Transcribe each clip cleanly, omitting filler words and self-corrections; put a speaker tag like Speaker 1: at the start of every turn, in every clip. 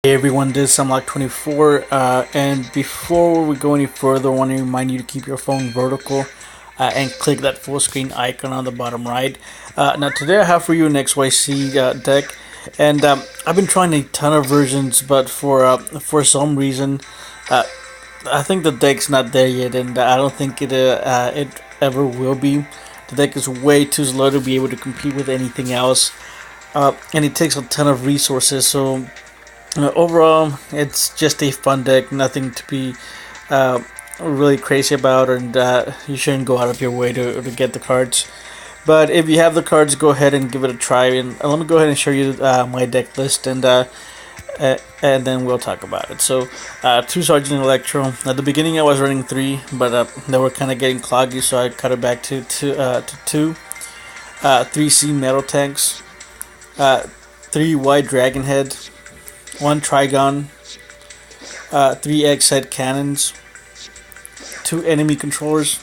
Speaker 1: Hey everyone, this is Samlock24, and before we go any further, I want to remind you to keep your phone vertical and click that full screen icon on the bottom right. Now today I have for you an XYZ deck, and I've been trying a ton of versions, but for some reason, I think the deck's not there yet, and I don't think it ever will be. The deck is way too slow to be able to compete with anything else, and it takes a ton of resources. So overall, it's just a fun deck, nothing to be really crazy about, and you shouldn't go out of your way to get the cards. But if you have the cards, go ahead and give it a try. And let me go ahead and show you my deck list, and then we'll talk about it. So, 2 Sergeant Electro. At the beginning, I was running 3, but they were kind of getting cloggy, so I cut it back to 2. 3C Metal Tanks. 3 White Dragon Head. 1 Trigon, 3 XYZ Cannons, 2 Enemy Controllers,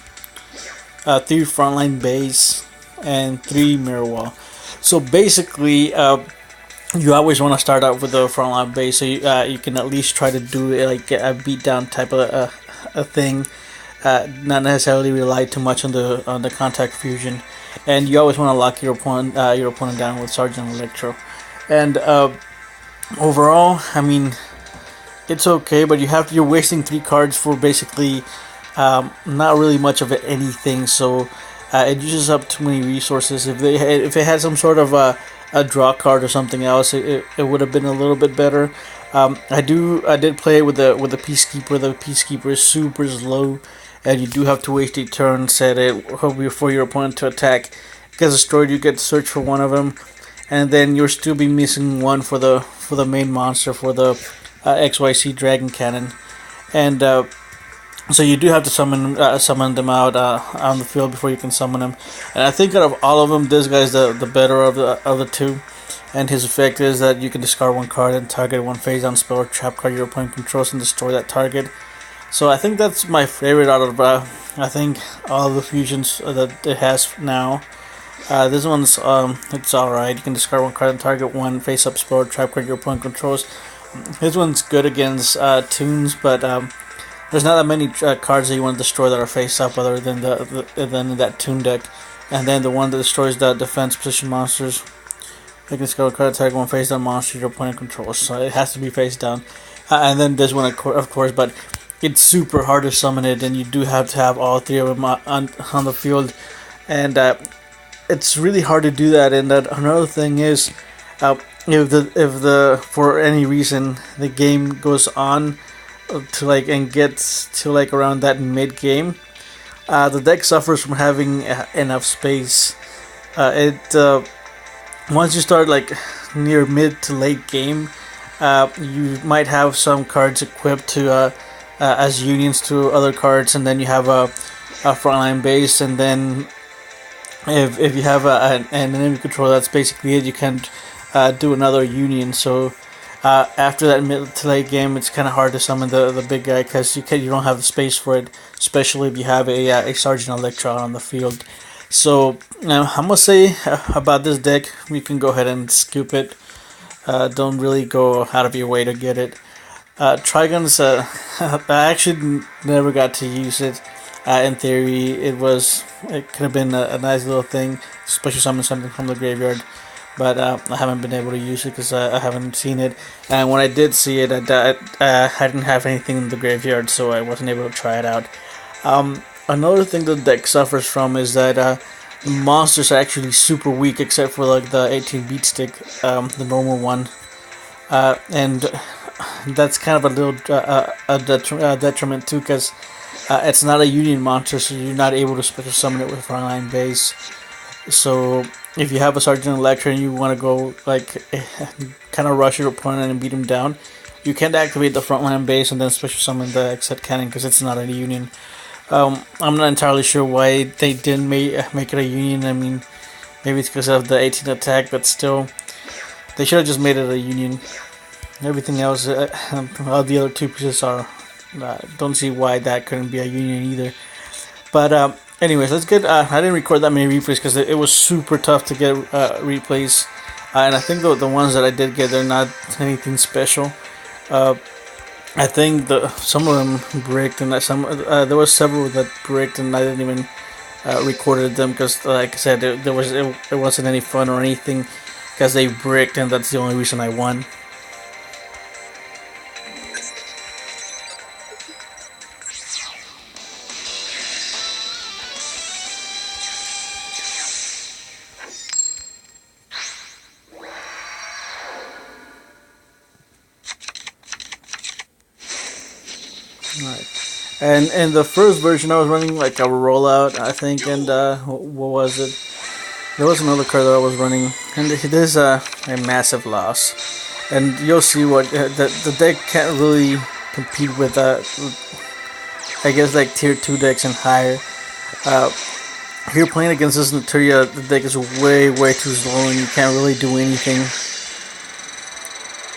Speaker 1: 3 Frontline Base, and 3 Mirror Wall. So basically, you always want to start out with the Frontline Base, so you can at least try to do it like a beatdown type of a thing, not necessarily rely too much on the contact fusion, and you always want to lock your opponent down with Sergeant Electro, and overall, I mean, it's okay, but you're wasting 3 cards for basically not really much of anything. So it uses up too many resources. If it had some sort of a draw card or something else, it would have been a little bit better. I did play it with the Peacekeeper. The Peacekeeper is super slow, and you do have to waste a turn set it for your opponent to attack. It gets destroyed. You get to search for one of them, and then you'll still be missing one for the main monster, for the XYZ Dragon Cannon, and so you do have to summon them out on the field before you can summon them. And I think out of all of them, this guy's the better of the two. And his effect is that you can discard 1 card and target 1 face down spell or trap card your opponent controls and destroy that target. So I think that's my favorite out of I think all the fusions that it has now. This one's it's alright. You can discard 1 card and target 1 face up spell or trap card your opponent controls. This one's good against tunes, but there's not that many cards that you want to destroy that are face up other than than that tune deck. And then the one that destroys the defense position monsters, you can discard a card and target 1 face down monster your opponent controls. So it has to be face down. And then this one, of course, but it's super hard to summon it, and you do have to have all 3 of them on the field, and it's really hard to do that. And that another thing is, if the for any reason the game goes on to and gets to around that mid game, the deck suffers from having enough space. Once you start near mid to late game, you might have some cards equipped to as unions to other cards, and then you have a frontline base, and then if you have an enemy control, that's basically it. You can't do another union. So after that mid to late game, it's kind of hard to summon the big guy because you don't have the space for it, especially if you have a Sergeant Electro on the field. So I'm gonna say about this deck, you can go ahead and scoop it. Don't really go out of your way to get it. Trigons, I actually never got to use it. In theory, it could have been a nice little thing, especially summon something from the graveyard. But I haven't been able to use it because I haven't seen it. And when I did see it, I didn't have anything in the graveyard, so I wasn't able to try it out. Another thing the deck suffers from is that monsters are actually super weak, except for the 18 beat stick, the normal one, and that's kind of a little detriment too, because it's not a union monster, so you're not able to special summon it with frontline base. So if you have a Sergeant Electro and you want to go kind of rush your opponent and beat him down, you can't activate the frontline base and then special summon the XYZ Cannon because it's not a union. I'm not entirely sure why they didn't make it a union. I mean, maybe it's because of the 18 attack, but still, they should have just made it a union. Everything else, all the other 2 pieces are. Don't see why that couldn't be a union either. But anyways, let's get. I didn't record that many replays because it was super tough to get replays, and I think the ones that I did get, they're not anything special. I think some of them bricked, and there was several that bricked, and I didn't even recorded them because, like I said, it wasn't any fun or anything because they bricked, and that's the only reason I won. Right. And in the first version, I was running like a rollout, I think, and what was it? There was another card that I was running, and it is a massive loss. And you'll see what the deck can't really compete with, I guess, like tier 2 decks and higher. If you're playing against this Naturia, the deck is way too slow, and you can't really do anything.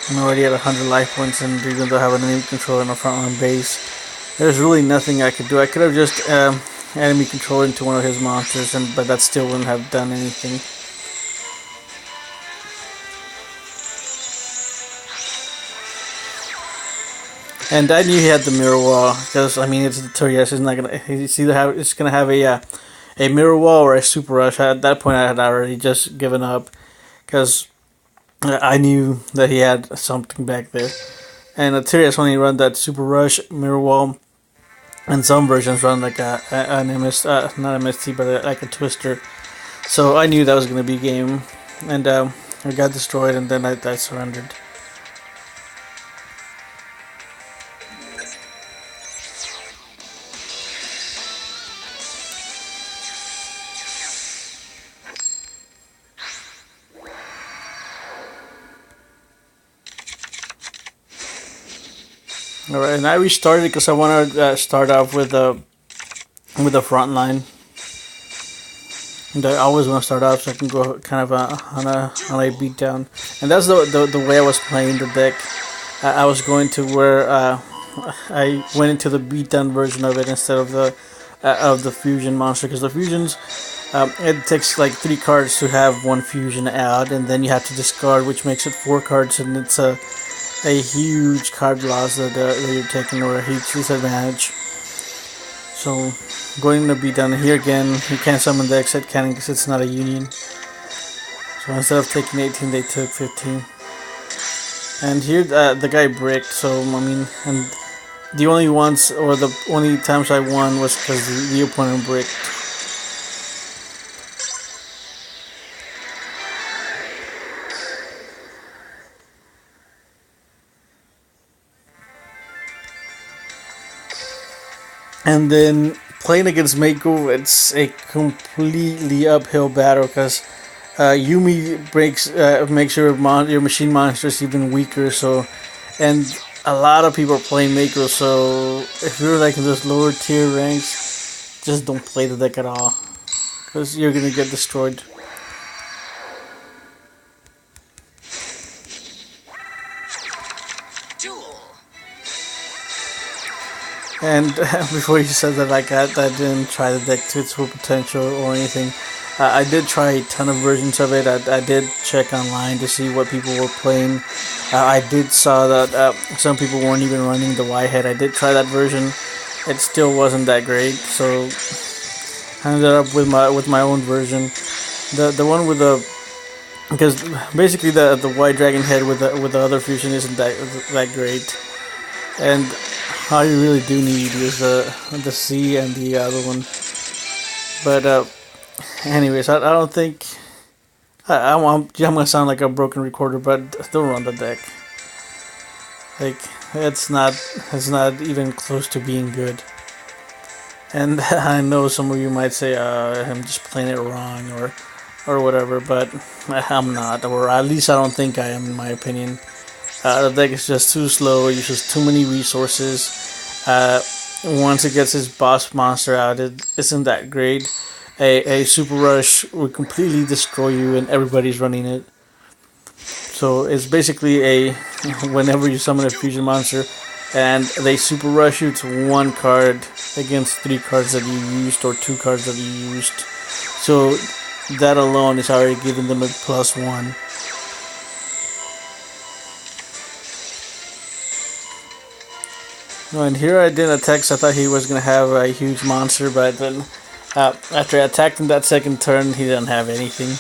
Speaker 1: I'm already at 100 life points, and even though I have an enemy controller in a frontline base, there's really nothing I could do. I could have just enemy controller into one of his monsters, but that still wouldn't have done anything. And I knew he had the mirror wall because, I mean, it's the Torias. It's not gonna. It's gonna have a mirror wall or a super rush. At that point, I had already just given up because I knew that he had something back there. And Torias only run that super rush, mirror wall, and some versions run like an not a MST, but like a twister. So I knew that was gonna be game, and I got destroyed, and then I surrendered. Alright, and I restarted because I want to start off with the front line. And I always want to start off so I can go kind of on a beatdown. And that's the way I was playing the deck. I was going to where I went into the beatdown version of it instead of the fusion monster, because the fusions it takes like 3 cards to have one fusion out, and then you have to discard, which makes it 4 cards, and it's a huge card loss that you're taking, or a huge disadvantage. So going to be down here again, you can't summon the XYZ Cannon because it's not a union. So instead of taking 18, they took 15. And here the guy bricked, so I mean, and the only times I won was because the opponent bricked. And then playing against Mako, it's a completely uphill battle because Yumi makes your machine monsters even weaker. So, and a lot of people are playing Mako. So if you're like in those lower tier ranks, just don't play the deck at all because you're gonna get destroyed.
Speaker 2: Duel.
Speaker 1: And before you said that, like I didn't try the deck to its full potential or anything. I did try a ton of versions of it. I did check online to see what people were playing. I did saw that some people weren't even running the Y-head. I did try that version. It still wasn't that great. So I ended up with my own version. The one with the, because basically the white dragon head with the other fusion isn't that great. And all you really do need is the C and the other one. But anyways, I don't think I'm gonna sound like a broken recorder, but don't run the deck. Like it's not even close to being good. And I know some of you might say I'm just playing it wrong or whatever, but I'm not, or at least I don't think I am, in my opinion. The deck is just too slow, it uses too many resources. Once it gets its boss monster out, it isn't that great. A super rush would completely destroy you, and everybody's running it. So it's basically whenever you summon a fusion monster and they super rush you, it's 1 card against 3 cards that you used or 2 cards that you used. So that alone is already giving them a +1. And here I did a text. I thought he was gonna have a huge monster, but then after I attacked him that second turn, he didn't have anything.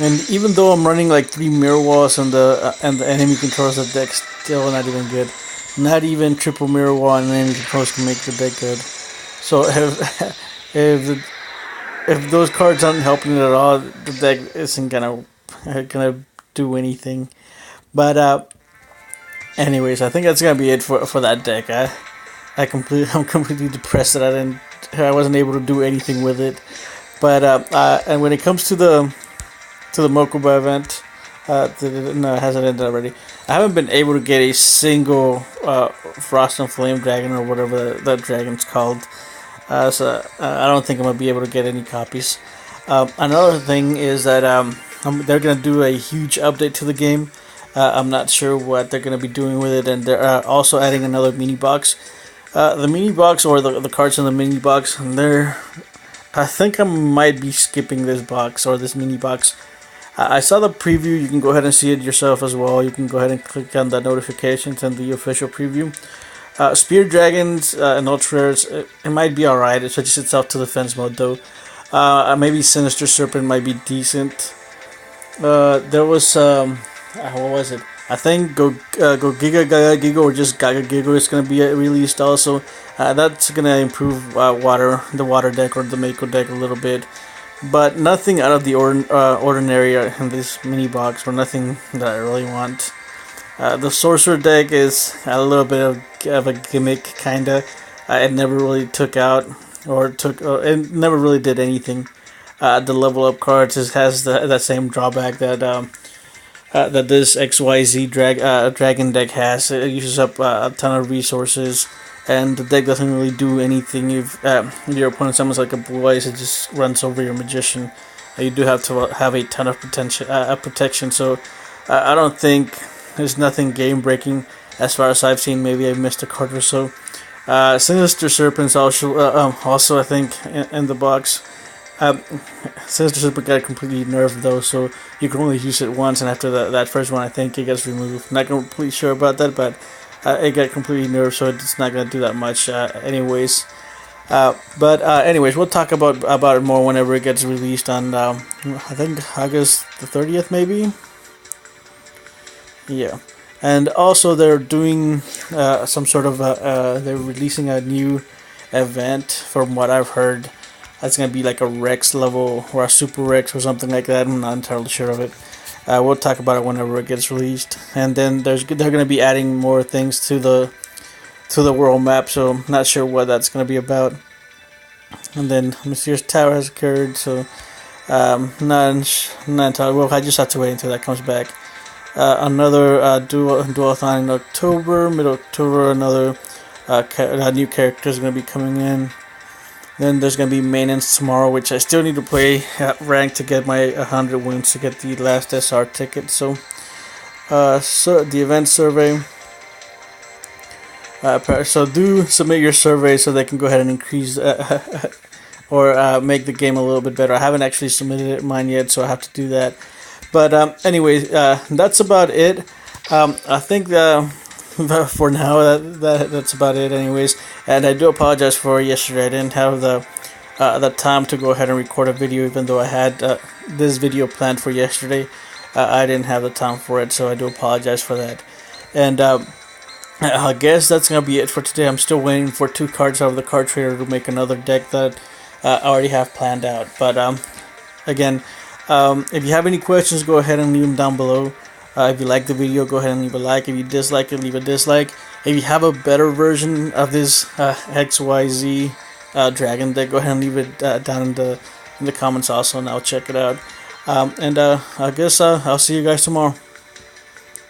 Speaker 1: And even though I'm running like 3 mirror walls and the enemy controls the deck, still not even good. Not even triple mirror wall and enemy controls can make the deck good. So if those cards aren't helping it at all, the deck isn't gonna do anything. But anyways, I think that's gonna be it for that deck. I'm completely depressed that I wasn't able to do anything with it. But and when it comes to the Mokuba event, no, it hasn't ended already. I haven't been able to get a single Frost and Flame Dragon or whatever that dragon's called. So I don't think I'm gonna be able to get any copies. Another thing is that they're gonna do a huge update to the game. I'm not sure what they're gonna be doing with it, and they're also adding another mini box. The mini box, or the cards in the mini box, I think I might be skipping this box or this mini box. I saw the preview. You can go ahead and see it yourself as well. You can go ahead and click on the notifications and the official preview. Spear Dragons and Ultra Rares, it might be alright. It switches itself to defense mode though. Maybe Sinister Serpent might be decent. There was what was it? I think Go Giga Gaga Giga or just Gaga Giga is gonna be released also. That's gonna improve the water deck or the Mako deck a little bit. But nothing out of the ordinary in this mini box, or nothing that I really want. The Sorcerer deck is a little bit of a gimmick, kinda. It never really took out, it never really did anything. The level up cards has that same drawback that this XYZ Dragon deck has. It uses up a ton of resources, and the deck doesn't really do anything if your opponent summons like a Blue Eyes. It just runs over your Magician. You do have to have a ton of protection, so I don't think there's nothing game breaking as far as I've seen. Maybe I missed a card or so. Sinister Serpent's also I think in the box. Sinister Serpent got completely nerfed though, so you can only use it once, and after that first one I think it gets removed. Not completely sure about that, but it got completely nerfed, so it's not going to do that much anyways. Anyways, we'll talk about it more whenever it gets released on, I think, August the 30th, maybe? Yeah. And also, they're doing some sort of, they're releasing a new event, from what I've heard. That's going to be like a Rex level, or a Super Rex, or something like that. I'm not entirely sure of it. We'll talk about it whenever it gets released, and then they're going to be adding more things to the world map. So I'm not sure what that's going to be about. And then Mysterious Tower has occurred, so not entirely. Well, I just have to wait until that comes back. Another dualathon in October, mid-October. Another new character is going to be coming in. Then there's going to be maintenance tomorrow, which I still need to play rank to get my 100 wins to get the last SR ticket. So the event survey. So do submit your survey so they can go ahead and increase or make the game a little bit better. I haven't actually submitted mine yet, so I have to do that. But anyways, that's about it. I think for now that's about it anyways, and I do apologize for yesterday. I didn't have the time to go ahead and record a video, even though I had this video planned for yesterday. I didn't have the time for it, so I do apologize for that. And I guess that's gonna be it for today. I'm still waiting for 2 cards out of the card trader to make another deck that I already have planned out. But again, if you have any questions, go ahead and leave them down below. If you like the video, go ahead and leave a like. If you dislike it, leave a dislike. If you have a better version of this XYZ Dragon deck, go ahead and leave it down in the comments also, and I'll check it out. I guess I'll see you guys tomorrow.